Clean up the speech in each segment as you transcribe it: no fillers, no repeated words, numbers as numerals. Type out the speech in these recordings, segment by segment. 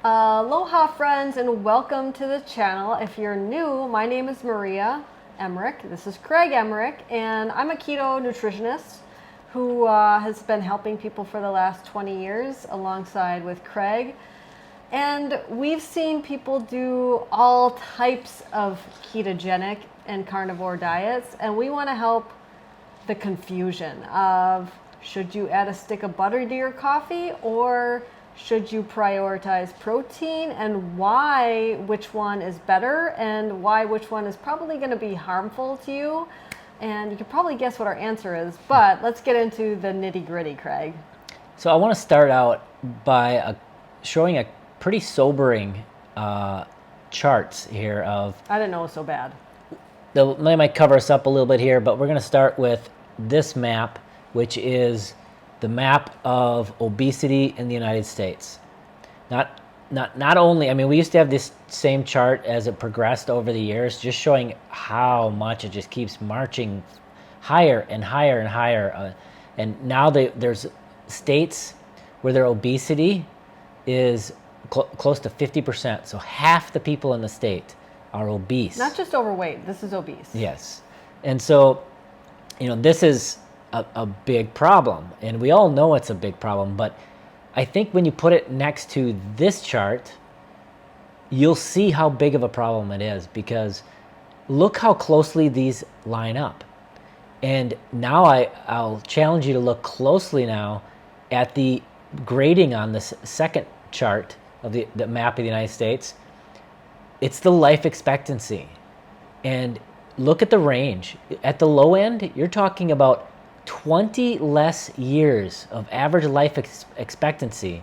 Aloha friends and welcome to the channel. If you're new, my name is Maria Emmerich. This is Craig Emmerich and I'm a keto nutritionist who has been helping people for the last 20 years alongside with Craig. And we've seen people do all types of ketogenic and carnivore diets, and we want to help the confusion of should you add a stick of butter to your coffee or should you prioritize protein, and why which one is better and why which one is probably going to be harmful to you. And you can probably guess what our answer is, but let's get into the nitty gritty, Craig. So I want to start out by showing a pretty sobering charts here of... I didn't know it was so bad. They might cover us up a little bit here, but we're going to start with this map, which is the map of obesity in the United States. Not only, I mean, we used to have this same chart as it progressed over the years, just showing how much it just keeps marching higher and higher and higher. And now there's states where their obesity is close to 50%. So half the people in the state are obese. Not just overweight, this is obese. Yes. And so, this is a big problem. And we all know it's a big problem, but I think when you put it next to this chart, you'll see how big of a problem it is, because look how closely these line up. And now I'll challenge you to look closely now at the grading on this second chart of the map of the United States. It's the life expectancy. And look at the range. At the low end, you're talking about 20 less years of average life expectancy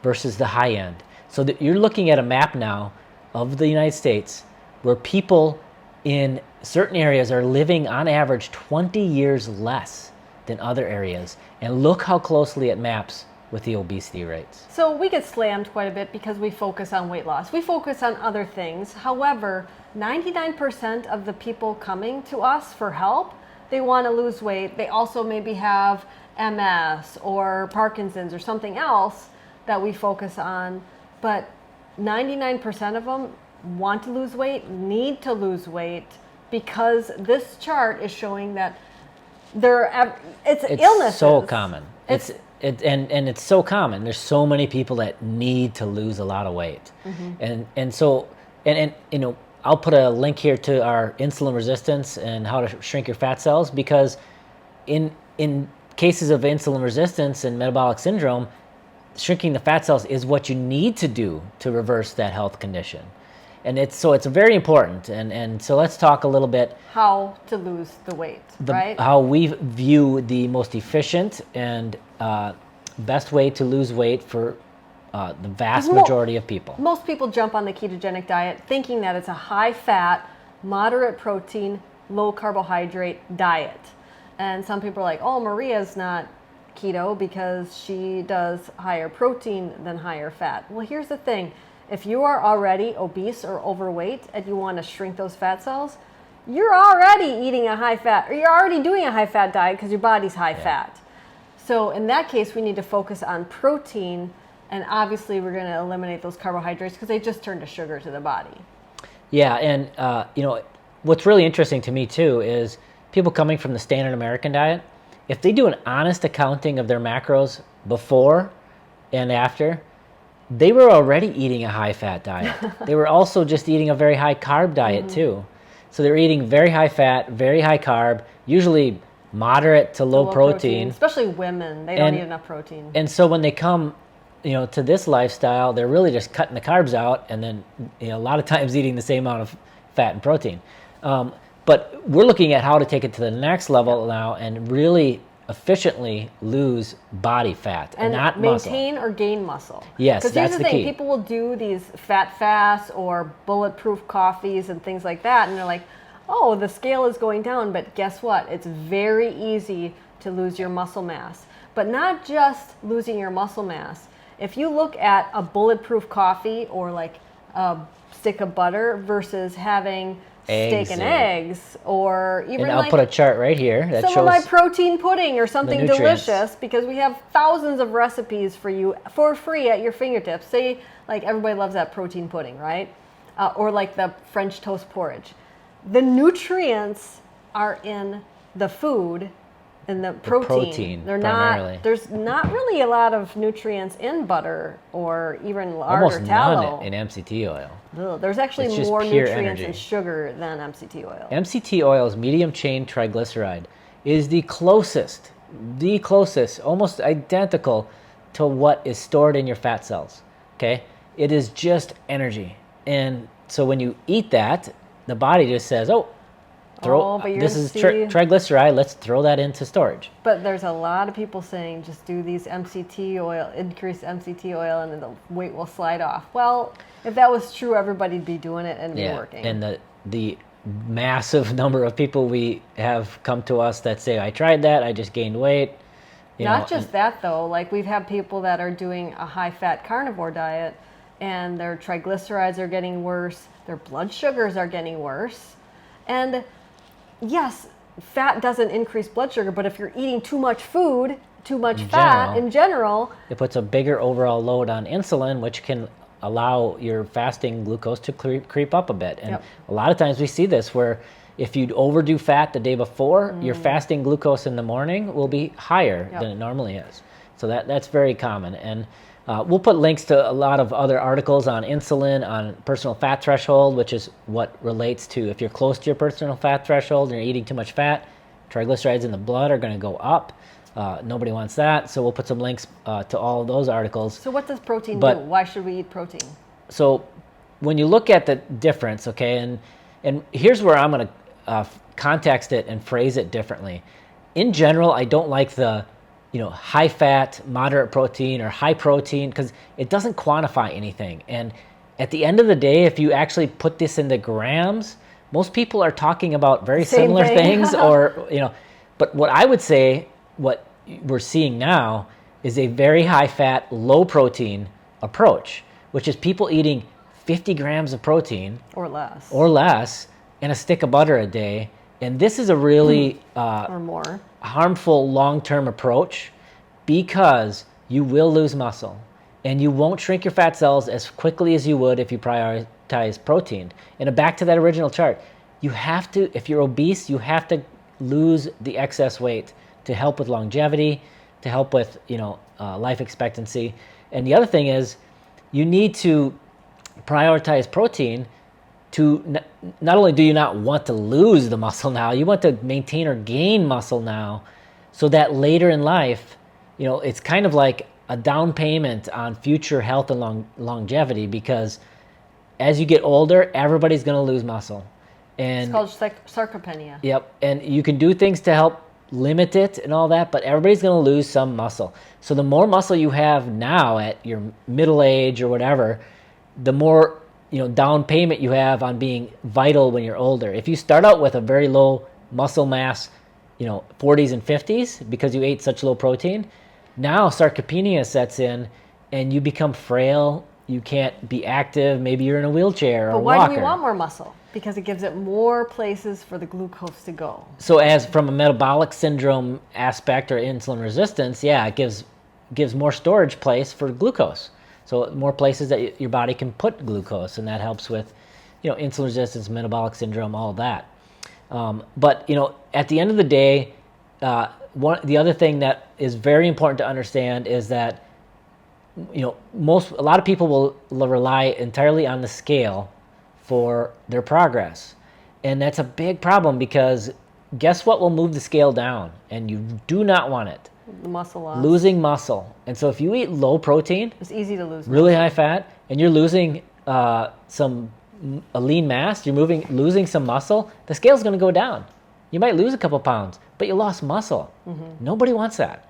versus the high end. So that you're looking at a map now of the United States where people in certain areas are living on average 20 years less than other areas. And look how closely it maps with the obesity rates. So we get slammed quite a bit because we focus on weight loss. We focus on other things. However, 99% of the people coming to us for help, they want to lose weight. They also maybe have MS or Parkinson's or something else that we focus on. But 99% of them want to lose weight, need to lose weight, because this chart is showing that it's illnesses. So common. It's so common. There's so many people that need to lose a lot of weight. Mm-hmm. And I'll put a link here to our insulin resistance and how to shrink your fat cells, because in cases of insulin resistance and metabolic syndrome, shrinking the fat cells is what you need to do to reverse that health condition. And it's very important. And so let's talk a little bit how to lose the weight, right? How we view the most efficient and best way to lose weight for the vast majority of people. Most people jump on the ketogenic diet thinking that it's a high-fat, moderate protein, low carbohydrate diet. And some people are like, oh, Maria's not keto because she does higher protein than higher fat. Well, here's the thing. If you are already obese or overweight and you want to shrink those fat cells, you're already eating a high-fat, or you're already doing a high-fat diet because your body's high-fat. So in that case, we need to focus on protein. And obviously, we're going to eliminate those carbohydrates because they just turn to sugar to the body. Yeah, and what's really interesting to me too is people coming from the standard American diet. If they do an honest accounting of their macros before and after, they were already eating a high-fat diet. They were also just eating a very high-carb diet too. So they're eating very high-fat, very high-carb, usually moderate to low protein. Especially women, they don't eat enough protein. And so when they come to this lifestyle, they're really just cutting the carbs out and then a lot of times eating the same amount of fat and protein. But we're looking at how to take it to the next level now and really efficiently lose body fat and not maintain muscle. Or gain muscle. Yes, that's here's the thing. People will do these fat fasts or bulletproof coffees and things like that, and they're like, oh, the scale is going down, but guess what? It's very easy to lose your muscle mass. But not just losing your muscle mass. If you look at a bulletproof coffee or like a stick of butter versus having steak and eggs, or even and I'll like put a chart right here that some shows of my protein pudding or something nutrients. delicious, because we have thousands of recipes for you for free at your fingertips. Say, like, everybody loves that protein pudding, right? Or like the French toast porridge. The nutrients are in the food and the protein. They're primarily. not. There's not really a lot of nutrients in butter or even lard Almost or tallow. none in MCT oil. Ugh, there's actually It's just more pure nutrients in energy. sugar than MCT oil. MCT oil's medium chain triglyceride is the closest, almost identical to what is stored in your fat cells. Okay? It is just energy. And so when you eat that, the body just says, but you're this gonna is see- triglyceride, let's throw that into storage. But there's a lot of people saying just do these MCT oil, increase MCT oil, and then the weight will slide off. Well, if that was true, everybody'd be doing it and be working. And the massive number of people we have come to us that say, I tried that, I just gained weight. Not just that, though. Like, we've had people that are doing a high-fat carnivore diet, and their triglycerides are getting worse, their blood sugars are getting worse. And yes, fat doesn't increase blood sugar, but if you're eating too much food, too much fat in general, it puts a bigger overall load on insulin, which can allow your fasting glucose to creep up a bit. And a lot of times we see this where if you overdo fat the day before, your fasting glucose in the morning will be higher than it normally is. So that's very common. And we'll put links to a lot of other articles on insulin, on personal fat threshold, which is what relates to if you're close to your personal fat threshold and you're eating too much fat, triglycerides in the blood are going to go up. Nobody wants that. So we'll put some links to all of those articles. So what does protein do? Why should we eat protein? So when you look at the difference, okay, and here's where I'm going to context it and phrase it differently. In general, I don't like the high fat, moderate protein, or high protein, because it doesn't quantify anything. And at the end of the day, if you actually put this into grams, most people are talking about very similar things, but what I would say, what we're seeing now is a very high fat, low protein approach, which is people eating 50 grams of protein or less and a stick of butter a day. And this is a really or more harmful long-term approach, because you will lose muscle and you won't shrink your fat cells as quickly as you would if you prioritize protein. And back to that original chart, you have to, if you're obese, you have to lose the excess weight to help with longevity, to help with life expectancy. And the other thing is, you need to prioritize protein to not only do you not want to lose the muscle now, you want to maintain or gain muscle now, so that later in life, it's kind of like a down payment on future health and longevity, because as you get older, everybody's going to lose muscle. And it's called sarcopenia. Yep, and you can do things to help limit it and all that, but everybody's going to lose some muscle. So the more muscle you have now at your middle age or whatever, the more down payment you have on being vital when you're older. If you start out with a very low muscle mass, 40s and 50s, because you ate such low protein, now sarcopenia sets in and you become frail. You can't be active. Maybe you're in a wheelchair or a walker. But why do we want more muscle? Because it gives it more places for the glucose to go. So as from a metabolic syndrome aspect or insulin resistance, it gives more storage place for glucose. So more places that your body can put glucose, and that helps with, insulin resistance, metabolic syndrome, all of that. But at the end of the day, the other thing that is very important to understand is that, a lot of people will rely entirely on the scale for their progress, and that's a big problem, because guess what will move the scale down, and you do not want it. The muscle loss. Losing muscle. And so if you eat low protein, it's easy to lose really high fat, and you're losing a lean mass, you're losing some muscle, the scale's going to go down. You might lose a couple pounds, but you lost muscle. Nobody wants that.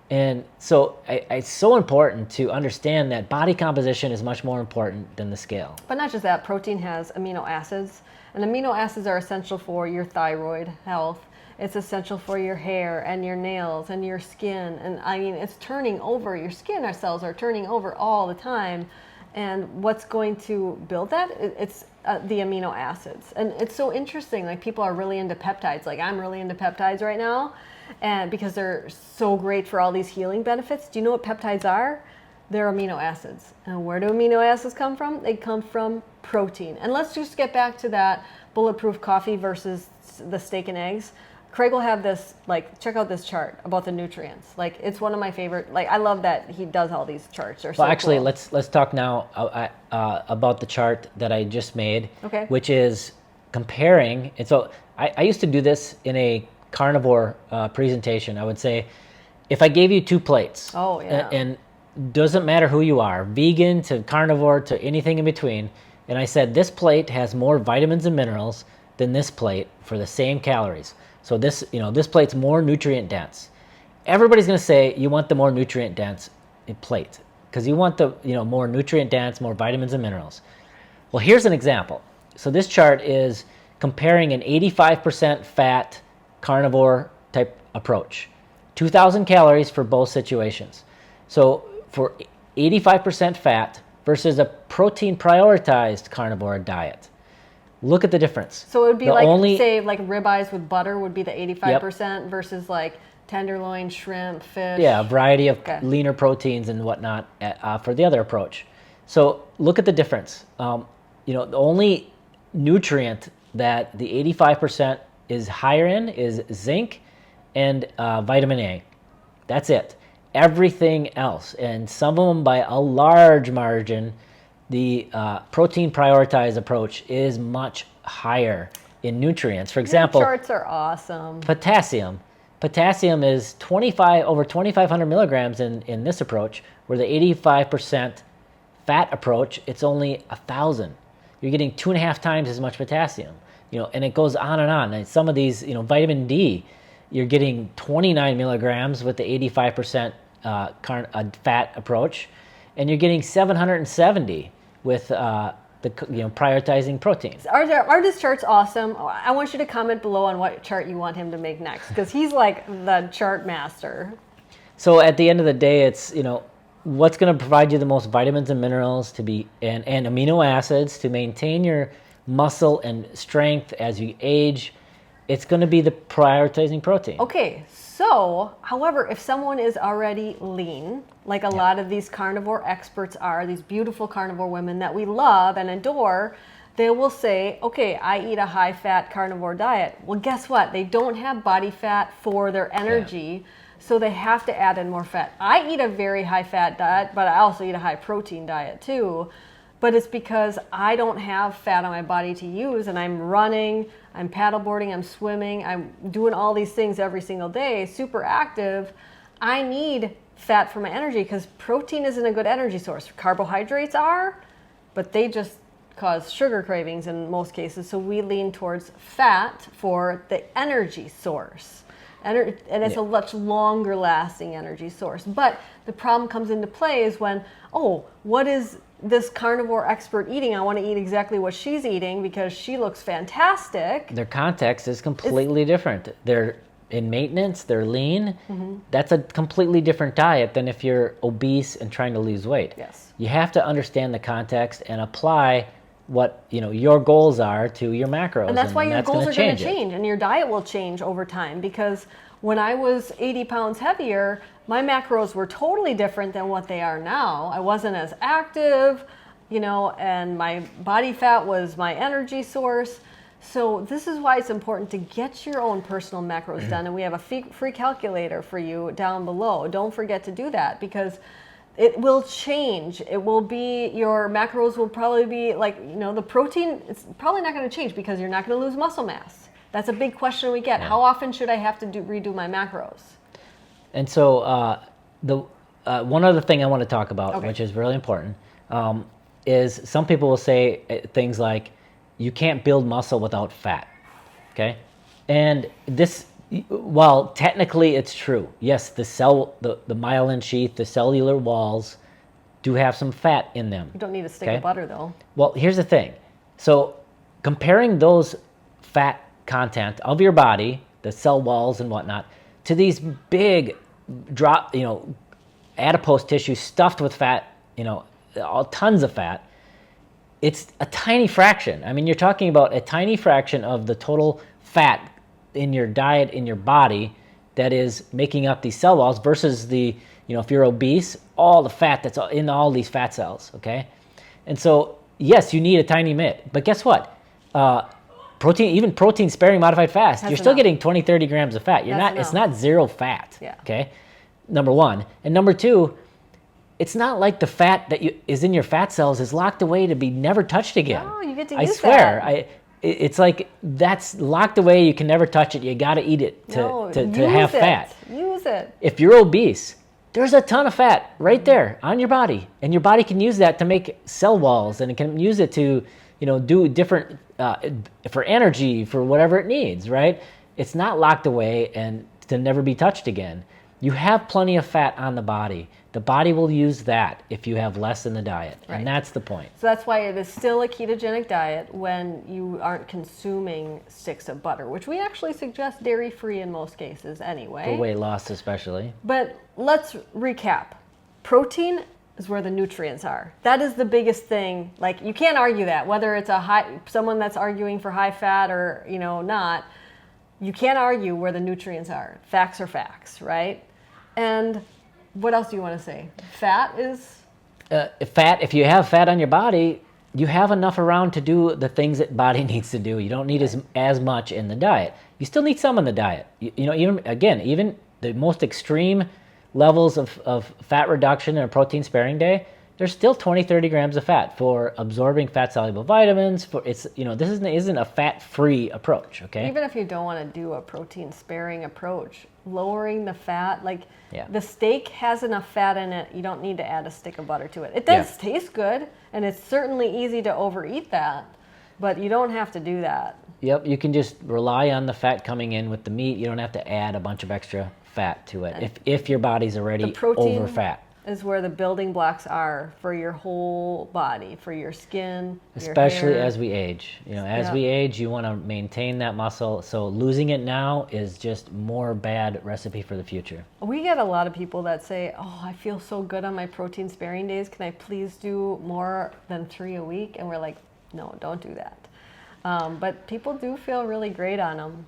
And so it's so important to understand that body composition is much more important than the scale. But not just that, protein has amino acids, and amino acids are essential for your thyroid health. It's essential for your hair and your nails and your skin. And it's turning over. Your skin cells are turning over all the time. And what's going to build that? It's the amino acids. And it's so interesting. Like, people are really into peptides. Like, I'm really into peptides right now, and because they're so great for all these healing benefits. Do you know what peptides are? They're amino acids. And where do amino acids come from? They come from protein. And let's just get back to that bulletproof coffee versus the steak and eggs. Craig will have this, like, check out this chart about the nutrients. Like, it's one of my favorite. Like, I love that he does all these charts. They're so actually, cool. let's talk now about the chart that I just made, Okay. which is comparing. And so I used to do this in a carnivore presentation. I would say, if I gave you 2 plates, Oh, yeah. and doesn't matter who you are, vegan to carnivore to anything in between, and I said this plate has more vitamins and minerals than this plate for the same calories. So this plate's more nutrient dense. Everybody's going to say you want the more nutrient dense plate because you want the more nutrient dense, more vitamins and minerals. Well, here's an example. So this chart is comparing an 85% fat carnivore type approach. 2,000 calories for both situations. So for 85% fat versus a protein prioritized carnivore diet. Look at the difference. So it would be say like ribeyes with butter would be the 85% versus like tenderloin, shrimp, fish. Yeah, a variety of leaner proteins and whatnot for the other approach. So look at the difference. The only nutrient that the 85% is higher in is zinc and vitamin A. That's it. Everything else, and some of them by a large margin, the protein prioritized approach is much higher in nutrients. For example, charts are awesome. Potassium. Potassium is over 2,500 milligrams in this approach, where the 85% fat approach, it's only 1,000. You're getting 2.5 times as much potassium. And it goes on and on. And some of these, vitamin D, you're getting 29 milligrams with the 85% fat approach, and you're getting 770 with prioritizing proteins. Are these charts awesome? I want you to comment below on what chart you want him to make next, because he's like the chart master. So at the end of the day, it's what's going to provide you the most vitamins and minerals and amino acids to maintain your muscle and strength as you age. It's going to be the prioritizing protein. Okay, so, however, if someone is already lean, like a lot of these carnivore experts are, these beautiful carnivore women that we love and adore, they will say, okay, I eat a high-fat carnivore diet. Well, guess what? They don't have body fat for their energy, so they have to add in more fat. I eat a very high-fat diet, but I also eat a high-protein diet too. But it's because I don't have fat on my body to use, and I'm running, I'm paddleboarding, I'm swimming, I'm doing all these things every single day, super active. I need fat for my energy because protein isn't a good energy source. Carbohydrates are, but they just cause sugar cravings in most cases. So we lean towards fat for the energy source. And it's a much longer lasting energy source. But the problem comes into play is when, what is this carnivore expert eating? I want to eat exactly what she's eating because she looks fantastic. Their context is completely different. They're in maintenance, they're lean. Mm-hmm. That's a completely different diet than if you're obese and trying to lose weight. Yes. You have to understand the context and apply what your goals are to your macros. And that's why your goals are going to change and your diet will change over time, because when I was 80 pounds heavier, my macros were totally different than what they are now. I wasn't as active, and my body fat was my energy source. So this is why it's important to get your own personal macros done. And we have a free calculator for you down below. Don't forget to do that, because it will change. It will be, your macros will probably be like, the protein, it's probably not going to change because you're not going to lose muscle mass. That's a big question we get. Yeah. How often should I have to redo my macros? And so one other thing I want to talk about, which is really important, is some people will say things like, you can't build muscle without fat, okay? And this, while technically it's true, yes, the myelin sheath, the cellular walls do have some fat in them. You don't need a stick of butter, though. Well, here's the thing. So comparing those fat content of your body, the cell walls and whatnot, to these big adipose tissue stuffed with fat, tons of fat. It's a tiny fraction. I mean, you're talking about a tiny fraction of the total fat in your diet, in your body, that is making up these cell walls versus the, if you're obese, all the fat that's in all these fat cells, okay? And so, yes, you need a tiny bit, but guess what? Even protein sparing modified fast, you're still getting 20, 30 grams of fat. It's not zero fat, okay? Number one. And number two, it's not like the fat that is in your fat cells is locked away to be never touched again. No, you get to I use swear, that. It's like that's locked away. You can never touch it. You got to eat it to have fat. Use it. If you're obese, there's a ton of fat right there on your body, and your body can use that to make cell walls, and it can use it to, do different for energy, for whatever it needs. Right? It's not locked away and to never be touched again. You have plenty of fat on the body. The body will use that if you have less in the diet, and that's the point. So that's why it is still a ketogenic diet when you aren't consuming sticks of butter, which we actually suggest dairy-free in most cases anyway. For weight loss especially. But let's recap. Protein is where the nutrients are. That is the biggest thing. Like, you can't argue that, whether it's someone that's arguing for high fat or, not. You can't argue where the nutrients are. Facts are facts, right? And what else do you want to say? Fat is? If you have fat on your body, you have enough around to do the things that body needs to do. You don't need as much in the diet. You still need some in the diet. Even the most extreme levels of fat reduction in a protein sparing day, there's still 20, 30 grams of fat for absorbing fat soluble vitamins. This isn't a fat-free approach, okay? Even if you don't want to do a protein sparing approach, lowering the fat, the steak has enough fat in it, you don't need to add a stick of butter to it. It does taste good, and it's certainly easy to overeat that, but you don't have to do that. Yep, you can just rely on the fat coming in with the meat. You don't have to add a bunch of extra fat to it if your body's already over fat. Is where the building blocks are for your whole body, for your skin, especially your hair. As we age. As we age, you want to maintain that muscle. So losing it now is just more bad recipe for the future. We get a lot of people that say, "Oh, I feel so good on my protein sparing days. Can I please do more than 3 a week?" And we're like, "No, don't do that." But people do feel really great on them.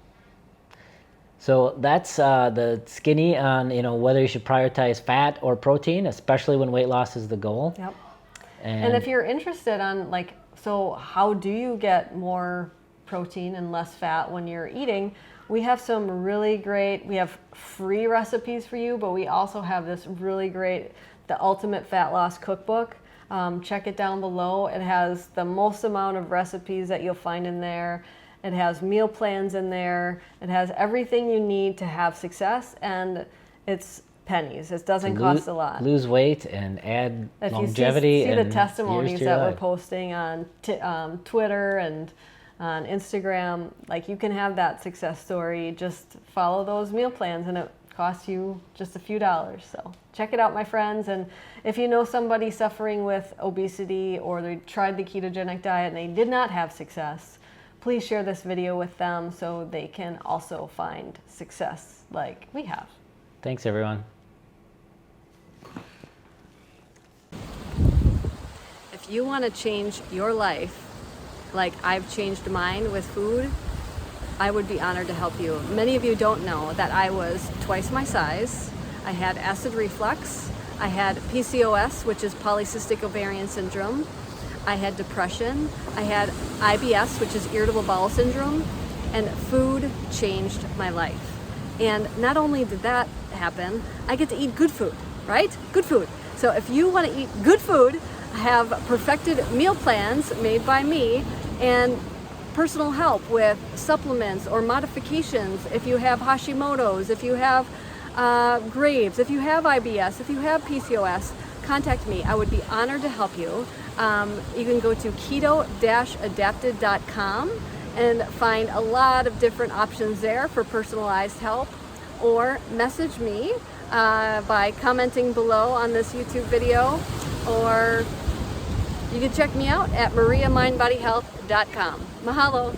So that's the skinny on whether you should prioritize fat or protein, especially when weight loss is the goal. Yep. And if you're interested on so how do you get more protein and less fat when you're eating, we have some really great, we have free recipes for you, but we also have this really great, the Ultimate Fat Loss Cookbook. Check it down below. It has the most amount of recipes that you'll find in there. It has meal plans in there. It has everything you need to have success, and it's pennies. It doesn't cost a lot. Lose weight and add if longevity. You see and the testimonies that we're life. Posting on Twitter and on Instagram, you can have that success story. Just follow those meal plans, and it costs you just a few dollars. So check it out, my friends. And if you know somebody suffering with obesity or they tried the ketogenic diet and they did not have success, please share this video with them so they can also find success like we have. Thanks, everyone. If you want to change your life like I've changed mine with food, I would be honored to help you. Many of you don't know that I was twice my size. I had acid reflux. I had PCOS, which is polycystic ovarian syndrome. I had depression. I had IBS, which is irritable bowel syndrome, and food changed my life. And not only did that happen, I get to eat good food, right? Good food. So if you want to eat good food, I have perfected meal plans made by me and personal help with supplements or modifications if you have Hashimoto's, if you have Graves, if you have IBS, if you have PCOS, contact me. I would be honored to help you. You can go to keto-adapted.com and find a lot of different options there for personalized help, or message me by commenting below on this YouTube video, or you can check me out at mariamindbodyhealth.com. Mahalo.